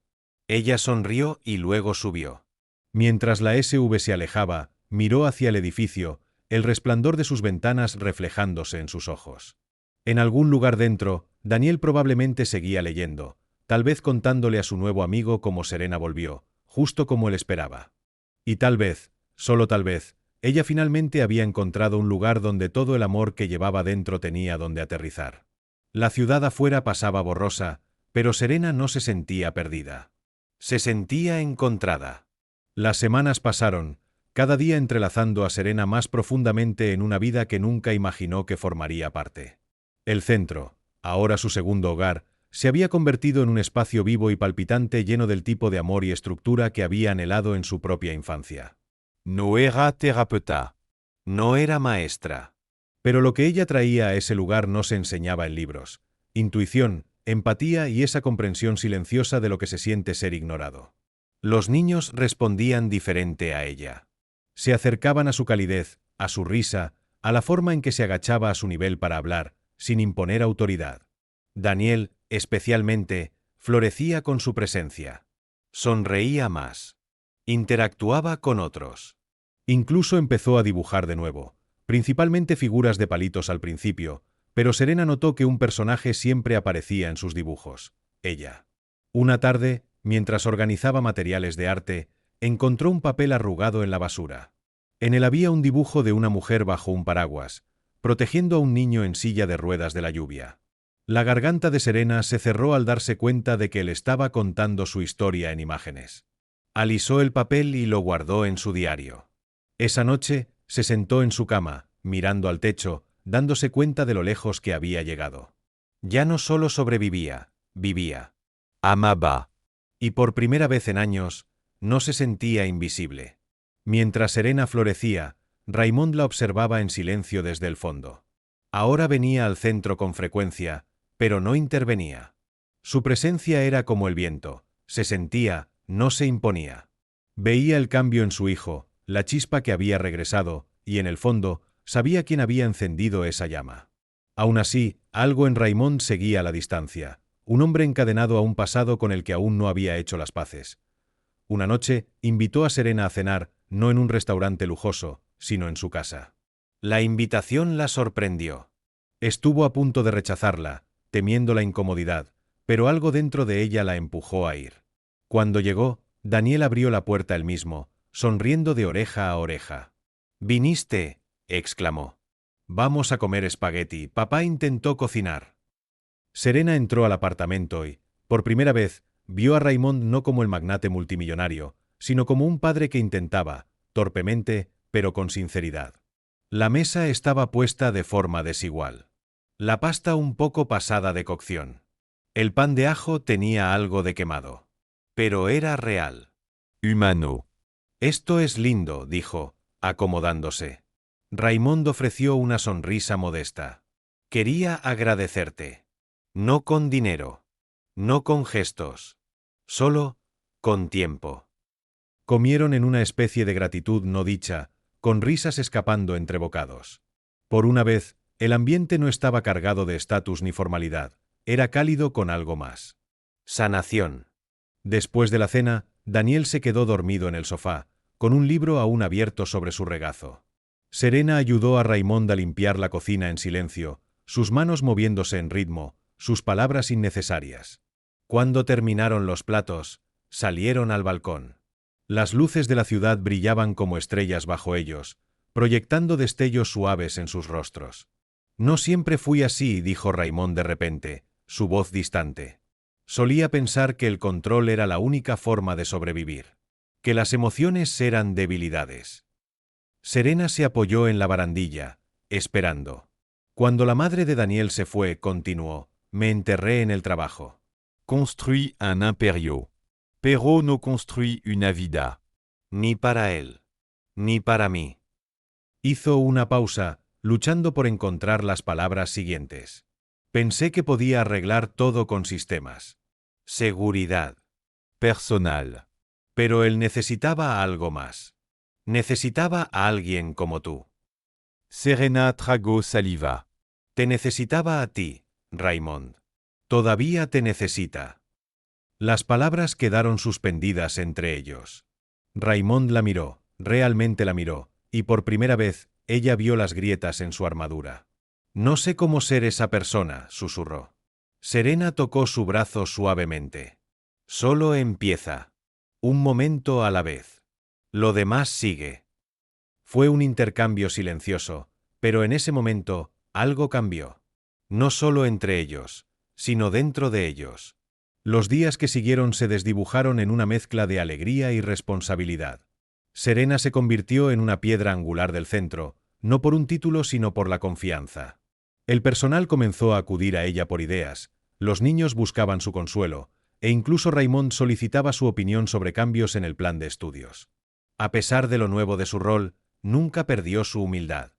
Ella sonrió y luego subió. Mientras la SUV se alejaba, miró hacia el edificio, el resplandor de sus ventanas reflejándose en sus ojos. En algún lugar dentro, Daniel probablemente seguía leyendo, tal vez contándole a su nuevo amigo cómo Serena volvió, justo como él esperaba. Y tal vez, solo tal vez, ella finalmente había encontrado un lugar donde todo el amor que llevaba dentro tenía donde aterrizar. La ciudad afuera pasaba borrosa, pero Serena no se sentía perdida. Se sentía encontrada. Las semanas pasaron, cada día entrelazando a Serena más profundamente en una vida que nunca imaginó que formaría parte. El centro, ahora su segundo hogar, se había convertido en un espacio vivo y palpitante lleno del tipo de amor y estructura que había anhelado en su propia infancia. No era terapeuta. No era maestra. Pero lo que ella traía a ese lugar no se enseñaba en libros. Intuición, empatía y esa comprensión silenciosa de lo que se siente ser ignorado. Los niños respondían diferente a ella. Se acercaban a su calidez, a su risa, a la forma en que se agachaba a su nivel para hablar, sin imponer autoridad. Daniel, especialmente, florecía con su presencia. Sonreía más. Interactuaba con otros. Incluso empezó a dibujar de nuevo, principalmente figuras de palitos al principio, pero Serena notó que un personaje siempre aparecía en sus dibujos: ella. Una tarde, mientras organizaba materiales de arte, encontró un papel arrugado en la basura. En él había un dibujo de una mujer bajo un paraguas, protegiendo a un niño en silla de ruedas de la lluvia. La garganta de Serena se cerró al darse cuenta de que él estaba contando su historia en imágenes. Alisó el papel y lo guardó en su diario. Esa noche, se sentó en su cama, mirando al techo, dándose cuenta de lo lejos que había llegado. Ya no solo sobrevivía, vivía. Amaba. Y por primera vez en años, no se sentía invisible. Mientras Serena florecía, Raymond la observaba en silencio desde el fondo. Ahora venía al centro con frecuencia, pero no intervenía. Su presencia era como el viento, se sentía, no se imponía. Veía el cambio en su hijo, la chispa que había regresado, y en el fondo, sabía quién había encendido esa llama. Aún así, algo en Raymond seguía a la distancia, un hombre encadenado a un pasado con el que aún no había hecho las paces. Una noche, invitó a Serena a cenar, no en un restaurante lujoso, sino en su casa. La invitación la sorprendió. Estuvo a punto de rechazarla, temiendo la incomodidad, pero algo dentro de ella la empujó a ir. Cuando llegó, Daniel abrió la puerta él mismo, sonriendo de oreja a oreja. «¿Viniste?», exclamó. «Vamos a comer espagueti, papá intentó cocinar». Serena entró al apartamento y, por primera vez, vio a Raymond no como el magnate multimillonario, sino como un padre que intentaba, torpemente, pero con sinceridad. La mesa estaba puesta de forma desigual. La pasta un poco pasada de cocción. El pan de ajo tenía algo de quemado. Pero era real. Humano. «Esto es lindo», dijo, acomodándose. Raymond ofreció una sonrisa modesta. «Quería agradecerte. No con dinero. No con gestos. Solo con tiempo». Comieron en una especie de gratitud no dicha, con risas escapando entre bocados. Por una vez, el ambiente no estaba cargado de estatus ni formalidad, era cálido con algo más. Sanación. Después de la cena, Daniel se quedó dormido en el sofá, con un libro aún abierto sobre su regazo. Serena ayudó a Raymond a limpiar la cocina en silencio, sus manos moviéndose en ritmo, sus palabras innecesarias. Cuando terminaron los platos, salieron al balcón. Las luces de la ciudad brillaban como estrellas bajo ellos, proyectando destellos suaves en sus rostros. «No siempre fui así», dijo Raymond de repente, su voz distante. «Solía pensar que el control era la única forma de sobrevivir, que las emociones eran debilidades». Serena se apoyó en la barandilla, esperando. Cuando la madre de Daniel se fue, continuó: «Me enterré en el trabajo». Construit un imperio. Pero no construit una vida. Ni para él. Ni para mí. Hizo una pausa, luchando por encontrar las palabras siguientes. Pensé que podía arreglar todo con sistemas. Seguridad. Personal. Pero él necesitaba algo más. Necesitaba a alguien como tú. Serena tragó saliva. Te necesitaba a ti, Raymond. Todavía te necesita. Las palabras quedaron suspendidas entre ellos. Raymond la miró, realmente la miró, y por primera vez, ella vio las grietas en su armadura. No sé cómo ser esa persona, susurró. Serena tocó su brazo suavemente. Solo empieza. Un momento a la vez. Lo demás sigue. Fue un intercambio silencioso, pero en ese momento, algo cambió. No solo entre ellos, sino dentro de ellos. Los días que siguieron se desdibujaron en una mezcla de alegría y responsabilidad. Serena se convirtió en una piedra angular del centro, no por un título sino por la confianza. El personal comenzó a acudir a ella por ideas, los niños buscaban su consuelo, e incluso Raymond solicitaba su opinión sobre cambios en el plan de estudios. A pesar de lo nuevo de su rol, nunca perdió su humildad.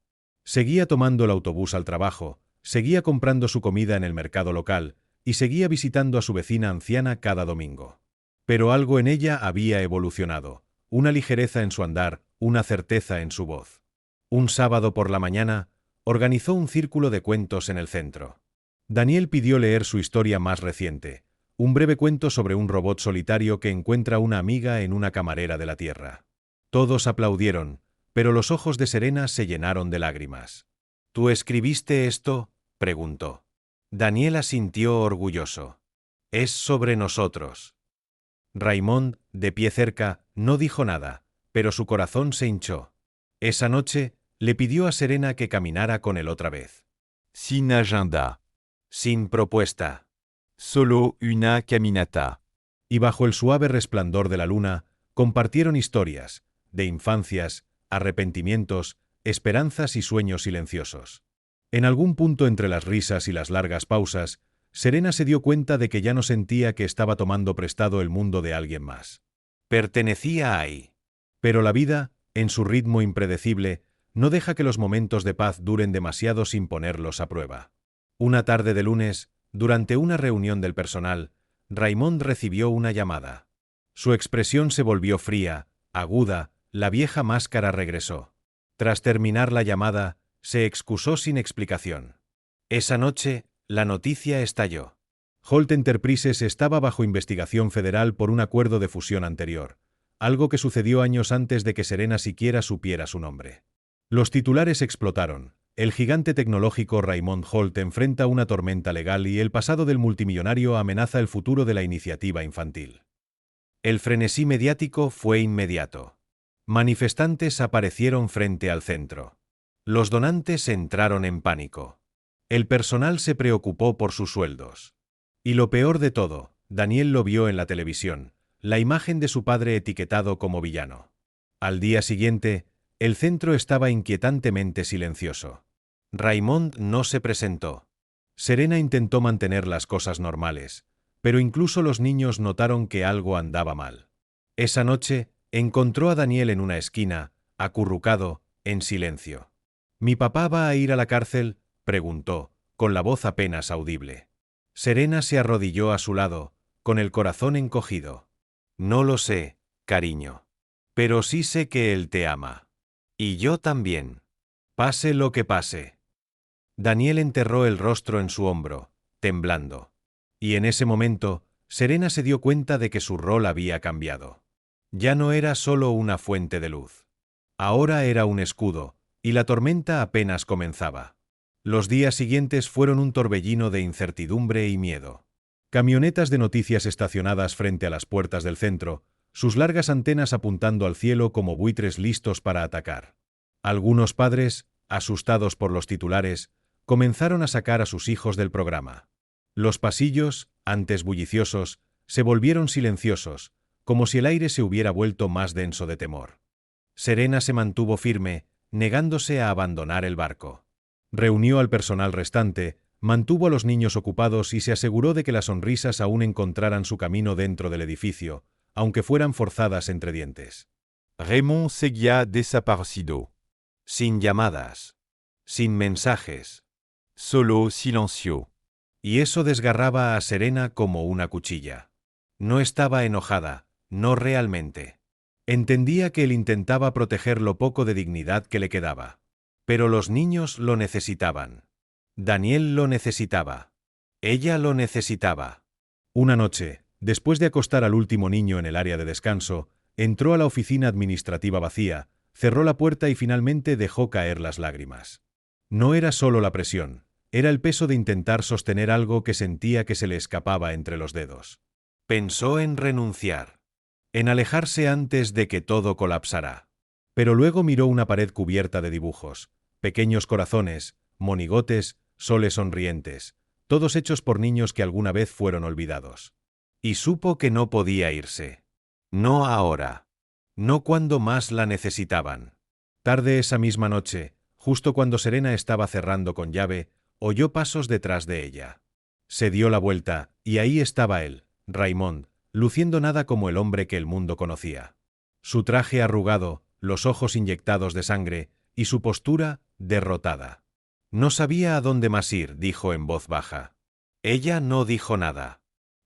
Seguía tomando el autobús al trabajo, seguía comprando su comida en el mercado local, y seguía visitando a su vecina anciana cada domingo. Pero algo en ella había evolucionado, una ligereza en su andar, una certeza en su voz. Un sábado por la mañana, organizó un círculo de cuentos en el centro. Daniel pidió leer su historia más reciente, un breve cuento sobre un robot solitario que encuentra una amiga en una camarera de la Tierra. Todos aplaudieron, pero los ojos de Serena se llenaron de lágrimas. ¿Tú escribiste esto?, preguntó. Daniel asintió orgulloso. Es sobre nosotros. Raymond, de pie cerca, no dijo nada, pero su corazón se hinchó. Esa noche, le pidió a Serena que caminara con él otra vez. Sin agenda. Sin propuesta. Solo una caminata. Y bajo el suave resplandor de la luna, compartieron historias, de infancias, arrepentimientos, esperanzas y sueños silenciosos. En algún punto entre las risas y las largas pausas, Serena se dio cuenta de que ya no sentía que estaba tomando prestado el mundo de alguien más. Pertenecía ahí. Pero la vida, en su ritmo impredecible, no deja que los momentos de paz duren demasiado sin ponerlos a prueba. Una tarde de lunes, durante una reunión del personal, Raymond recibió una llamada. Su expresión se volvió fría, aguda, la vieja máscara regresó. Tras terminar la llamada, se excusó sin explicación. Esa noche, la noticia estalló. Holt Enterprises estaba bajo investigación federal por un acuerdo de fusión anterior, algo que sucedió años antes de que Serena siquiera supiera su nombre. Los titulares explotaron. El gigante tecnológico Raymond Holt enfrenta una tormenta legal y el pasado del multimillonario amenaza el futuro de la iniciativa infantil. El frenesí mediático fue inmediato. Manifestantes aparecieron frente al centro. Los donantes entraron en pánico. El personal se preocupó por sus sueldos. Y lo peor de todo, Daniel lo vio en la televisión, la imagen de su padre etiquetado como villano. Al día siguiente, el centro estaba inquietantemente silencioso. Raymond no se presentó. Serena intentó mantener las cosas normales, pero incluso los niños notaron que algo andaba mal. Esa noche, encontró a Daniel en una esquina, acurrucado, en silencio. ¿Mi papá va a ir a la cárcel?, preguntó, con la voz apenas audible. Serena se arrodilló a su lado, con el corazón encogido. No lo sé, cariño. Pero sí sé que él te ama. Y yo también. Pase lo que pase. Daniel enterró el rostro en su hombro, temblando. Y en ese momento, Serena se dio cuenta de que su rol había cambiado. Ya no era solo una fuente de luz. Ahora era un escudo, y la tormenta apenas comenzaba. Los días siguientes fueron un torbellino de incertidumbre y miedo. Camionetas de noticias estacionadas frente a las puertas del centro, sus largas antenas apuntando al cielo como buitres listos para atacar. Algunos padres, asustados por los titulares, comenzaron a sacar a sus hijos del programa. Los pasillos, antes bulliciosos, se volvieron silenciosos, como si el aire se hubiera vuelto más denso de temor. Serena se mantuvo firme, negándose a abandonar el barco. Reunió al personal restante, mantuvo a los niños ocupados y se aseguró de que las sonrisas aún encontraran su camino dentro del edificio, aunque fueran forzadas entre dientes. Raymond seguía desaparecido. Sin llamadas. Sin mensajes. Solo silencio. Y eso desgarraba a Serena como una cuchilla. No estaba enojada, no realmente. Entendía que él intentaba proteger lo poco de dignidad que le quedaba. Pero los niños lo necesitaban. Daniel lo necesitaba. Ella lo necesitaba. Una noche, después de acostar al último niño en el área de descanso, entró a la oficina administrativa vacía, cerró la puerta y finalmente dejó caer las lágrimas. No era solo la presión, era el peso de intentar sostener algo que sentía que se le escapaba entre los dedos. Pensó en renunciar, en alejarse antes de que todo colapsara. Pero luego miró una pared cubierta de dibujos, pequeños corazones, monigotes, soles sonrientes, todos hechos por niños que alguna vez fueron olvidados. Y supo que no podía irse. No ahora. No cuando más la necesitaban. Tarde esa misma noche, justo cuando Serena estaba cerrando con llave, oyó pasos detrás de ella. Se dio la vuelta, y ahí estaba él, Raymond, luciendo nada como el hombre que el mundo conocía. Su traje arrugado, los ojos inyectados de sangre, y su postura, derrotada. No sabía a dónde más ir, dijo en voz baja. Ella no dijo nada.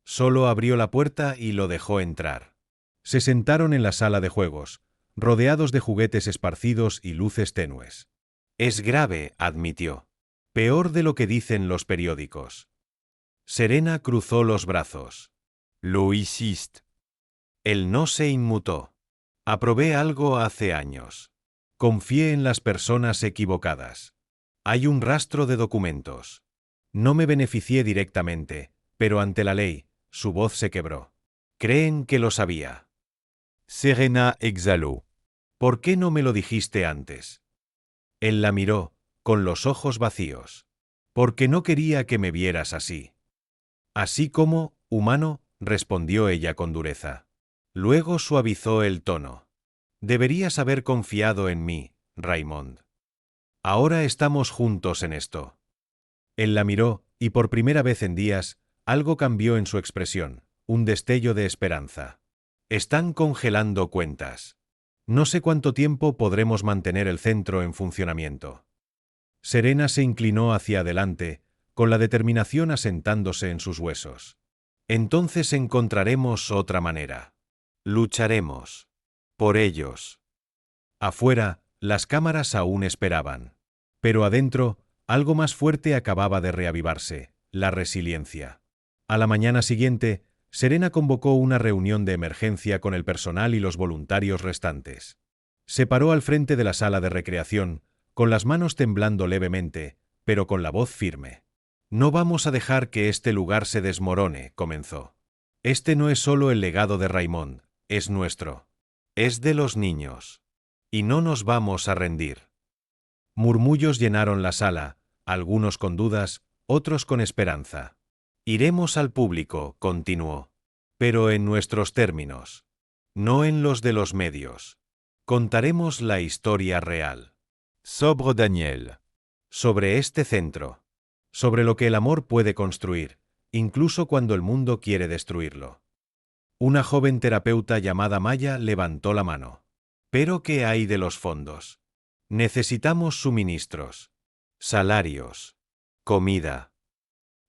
Solo abrió la puerta y lo dejó entrar. Se sentaron en la sala de juegos, rodeados de juguetes esparcidos y luces tenues. Es grave, admitió. Peor de lo que dicen los periódicos. Serena cruzó los brazos. Lo hiciste. Él no se inmutó. Aprobé algo hace años. Confié en las personas equivocadas. Hay un rastro de documentos. No me beneficié directamente, pero ante la ley, su voz se quebró. Creen que lo sabía. Serena exhaló. ¿Por qué no me lo dijiste antes? Él la miró, con los ojos vacíos. Porque no quería que me vieras así. Así como, humano, respondió ella con dureza. Luego suavizó el tono. Deberías haber confiado en mí, Raymond. Ahora estamos juntos en esto. Él la miró, y por primera vez en días, algo cambió en su expresión, un destello de esperanza. Están congelando cuentas. No sé cuánto tiempo podremos mantener el centro en funcionamiento. Serena se inclinó hacia adelante, con la determinación asentándose en sus huesos. Entonces encontraremos otra manera. Lucharemos. Por ellos. Afuera, las cámaras aún esperaban. Pero adentro, algo más fuerte acababa de reavivarse, la resiliencia. A la mañana siguiente, Serena convocó una reunión de emergencia con el personal y los voluntarios restantes. Se paró al frente de la sala de recreación, con las manos temblando levemente, pero con la voz firme. No vamos a dejar que este lugar se desmorone, comenzó. Este no es solo el legado de Raymond, es nuestro. Es de los niños. Y no nos vamos a rendir. Murmullos llenaron la sala, algunos con dudas, otros con esperanza. Iremos al público, continuó. Pero en nuestros términos. No en los de los medios. Contaremos la historia real. Sobre Daniel. Sobre este centro. Sobre lo que el amor puede construir, incluso cuando el mundo quiere destruirlo. Una joven terapeuta llamada Maya levantó la mano. ¿Pero qué hay de los fondos? Necesitamos suministros. Salarios. Comida.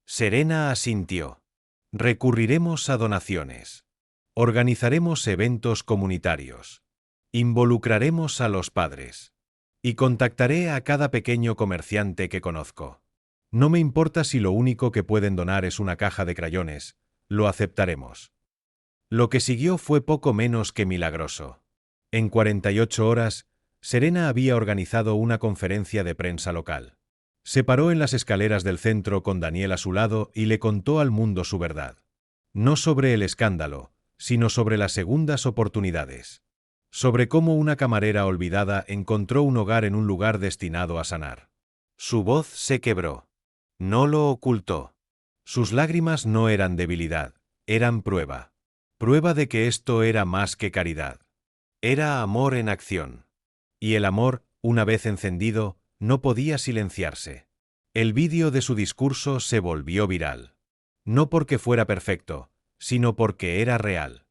Serena asintió. Recurriremos a donaciones. Organizaremos eventos comunitarios. Involucraremos a los padres. Y contactaré a cada pequeño comerciante que conozco. No me importa si lo único que pueden donar es una caja de crayones, lo aceptaremos. Lo que siguió fue poco menos que milagroso. En 48 horas, Serena había organizado una conferencia de prensa local. Se paró en las escaleras del centro con Daniel a su lado y le contó al mundo su verdad. No sobre el escándalo, sino sobre las segundas oportunidades. Sobre cómo una camarera olvidada encontró un hogar en un lugar destinado a sanar. Su voz se quebró. No lo ocultó. Sus lágrimas no eran debilidad, eran prueba. Prueba de que esto era más que caridad. Era amor en acción. Y el amor, una vez encendido, no podía silenciarse. El vídeo de su discurso se volvió viral. No porque fuera perfecto, sino porque era real.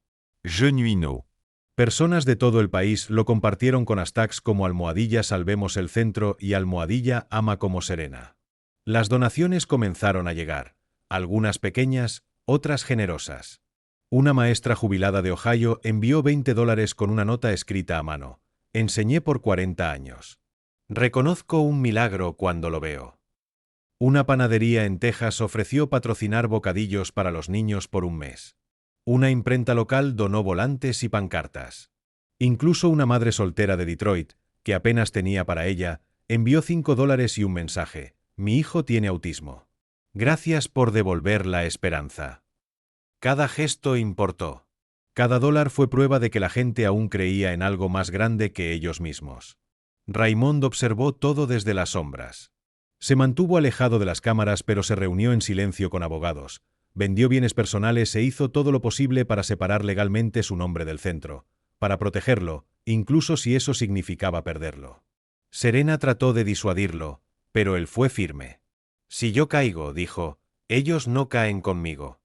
Genuino. Personas de todo el país lo compartieron con hashtags como #Salvemos el Centro y #Ama como Serena. Las donaciones comenzaron a llegar, algunas pequeñas, otras generosas. Una maestra jubilada de Ohio envió $20 con una nota escrita a mano. Enseñé por 40 años. Reconozco un milagro cuando lo veo. Una panadería en Texas ofreció patrocinar bocadillos para los niños por un mes. Una imprenta local donó volantes y pancartas. Incluso una madre soltera de Detroit, que apenas tenía para ella, envió $5 y un mensaje: mi hijo tiene autismo. Gracias por devolver la esperanza. Cada gesto importó. Cada dólar fue prueba de que la gente aún creía en algo más grande que ellos mismos. Raymond observó todo desde las sombras. Se mantuvo alejado de las cámaras, pero se reunió en silencio con abogados, vendió bienes personales e hizo todo lo posible para separar legalmente su nombre del centro, para protegerlo, incluso si eso significaba perderlo. Serena trató de disuadirlo, pero él fue firme. Si yo caigo, dijo, ellos no caen conmigo.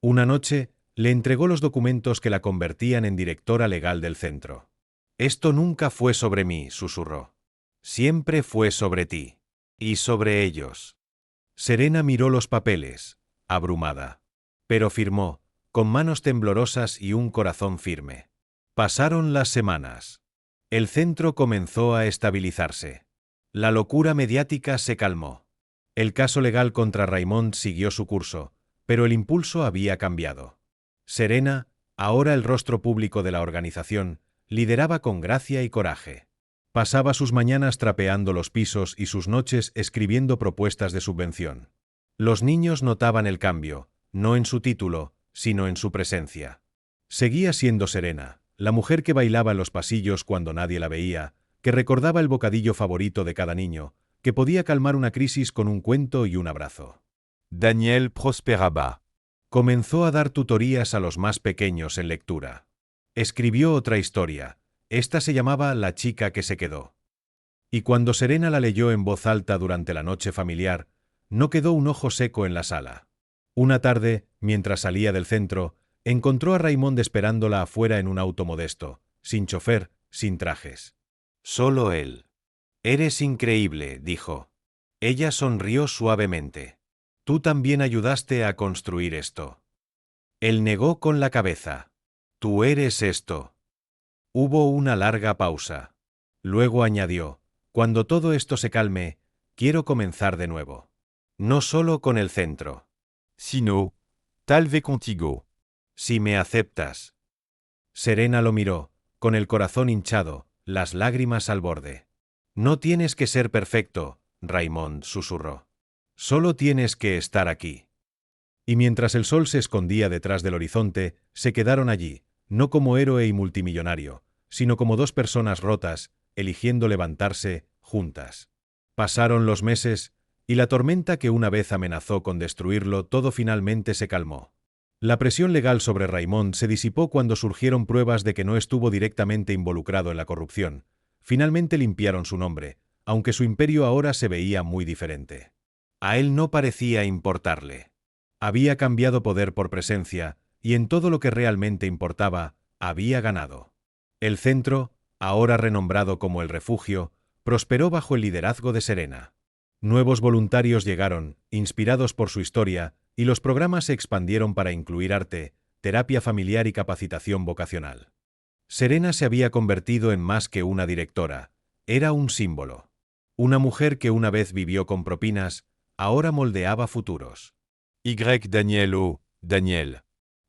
Una noche, le entregó los documentos que la convertían en directora legal del centro. Esto nunca fue sobre mí, susurró. Siempre fue sobre ti. Y sobre ellos. Serena miró los papeles, abrumada. Pero firmó, con manos temblorosas y un corazón firme. Pasaron las semanas. El centro comenzó a estabilizarse. La locura mediática se calmó. El caso legal contra Raymond siguió su curso, pero el impulso había cambiado. Serena, ahora el rostro público de la organización, lideraba con gracia y coraje. Pasaba sus mañanas trapeando los pisos y sus noches escribiendo propuestas de subvención. Los niños notaban el cambio, no en su título, sino en su presencia. Seguía siendo Serena, la mujer que bailaba en los pasillos cuando nadie la veía, que recordaba el bocadillo favorito de cada niño, que podía calmar una crisis con un cuento y un abrazo. Daniel prosperaba. Comenzó a dar tutorías a los más pequeños en lectura. Escribió otra historia. Esta se llamaba La chica que se quedó. Y cuando Serena la leyó en voz alta durante la noche familiar, no quedó un ojo seco en la sala. Una tarde, mientras salía del centro, encontró a Raymond esperándola afuera en un auto modesto, sin chofer, sin trajes. Solo él. Eres increíble, dijo. Ella sonrió suavemente. Tú también ayudaste a construir esto. Él negó con la cabeza. Tú eres esto. Hubo una larga pausa. Luego añadió, cuando todo esto se calme, quiero comenzar de nuevo. No solo con el centro. Sino, tal vez contigo. Si me aceptas. Serena lo miró, con el corazón hinchado, las lágrimas al borde. No tienes que ser perfecto, Raymond susurró. Solo tienes que estar aquí. Y mientras el sol se escondía detrás del horizonte, se quedaron allí, no como héroe y multimillonario, sino como dos personas rotas, eligiendo levantarse, juntas. Pasaron los meses, y la tormenta que una vez amenazó con destruirlo todo finalmente se calmó. La presión legal sobre Raymond se disipó cuando surgieron pruebas de que no estuvo directamente involucrado en la corrupción. Finalmente limpiaron su nombre, aunque su imperio ahora se veía muy diferente. A él no parecía importarle. Había cambiado poder por presencia, y en todo lo que realmente importaba, había ganado. El centro, ahora renombrado como el Refugio, prosperó bajo el liderazgo de Serena. Nuevos voluntarios llegaron, inspirados por su historia, y los programas se expandieron para incluir arte, terapia familiar y capacitación vocacional. Serena se había convertido en más que una directora, era un símbolo. Una mujer que una vez vivió con propinas, ahora moldeaba futuros. Daniel o Daniel.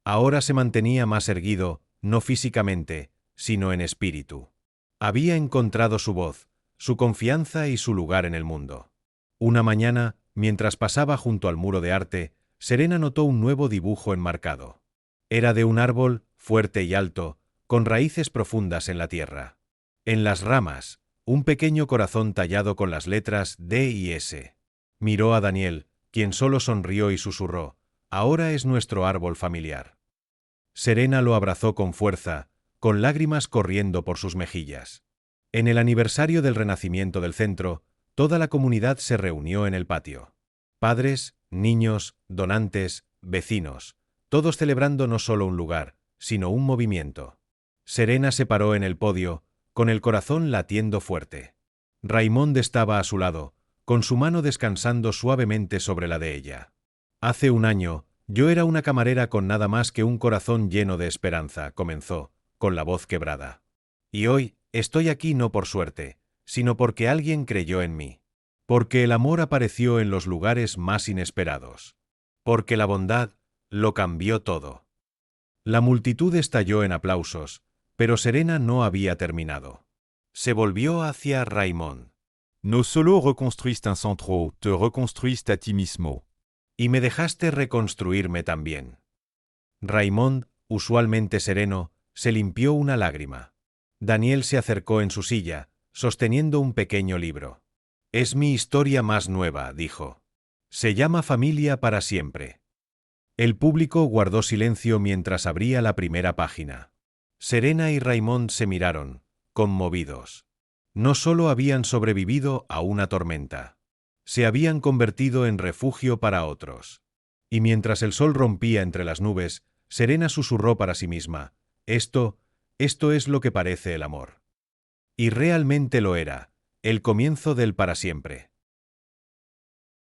Ahora se mantenía más erguido, no físicamente, sino en espíritu. Había encontrado su voz, su confianza y su lugar en el mundo. Una mañana, mientras pasaba junto al muro de arte, Serena notó un nuevo dibujo enmarcado. Era de un árbol, fuerte y alto, con raíces profundas en la tierra. En las ramas, un pequeño corazón tallado con las letras D y S. Miró a Daniel, quien solo sonrió y susurró, «Ahora es nuestro árbol familiar». Serena lo abrazó con fuerza, con lágrimas corriendo por sus mejillas. En el aniversario del renacimiento del centro, toda la comunidad se reunió en el patio. Padres, niños, donantes, vecinos, todos celebrando no solo un lugar, sino un movimiento. Serena se paró en el podio, con el corazón latiendo fuerte. Raymond estaba a su lado, con su mano descansando suavemente sobre la de ella. Hace un año, Yo era una camarera con nada más que un corazón lleno de esperanza, comenzó, con la voz quebrada. Y hoy, estoy aquí no por suerte, sino porque alguien creyó en mí. Porque el amor apareció en los lugares más inesperados. Porque la bondad lo cambió todo. La multitud estalló en aplausos, pero Serena no había terminado. Se volvió hacia Raymond. No solo reconstruiste un centro, te reconstruiste a ti mismo. Y me dejaste reconstruirme también. Raymond, usualmente sereno, se limpió una lágrima. Daniel se acercó en su silla, sosteniendo un pequeño libro. Es mi historia más nueva, dijo. Se llama Familia para siempre. El público guardó silencio mientras abría la primera página. Serena y Raymond se miraron, conmovidos. No solo habían sobrevivido a una tormenta, se habían convertido en refugio para otros. Y mientras el sol rompía entre las nubes, Serena susurró para sí misma, esto es lo que parece el amor. Y realmente lo era, el comienzo del para siempre.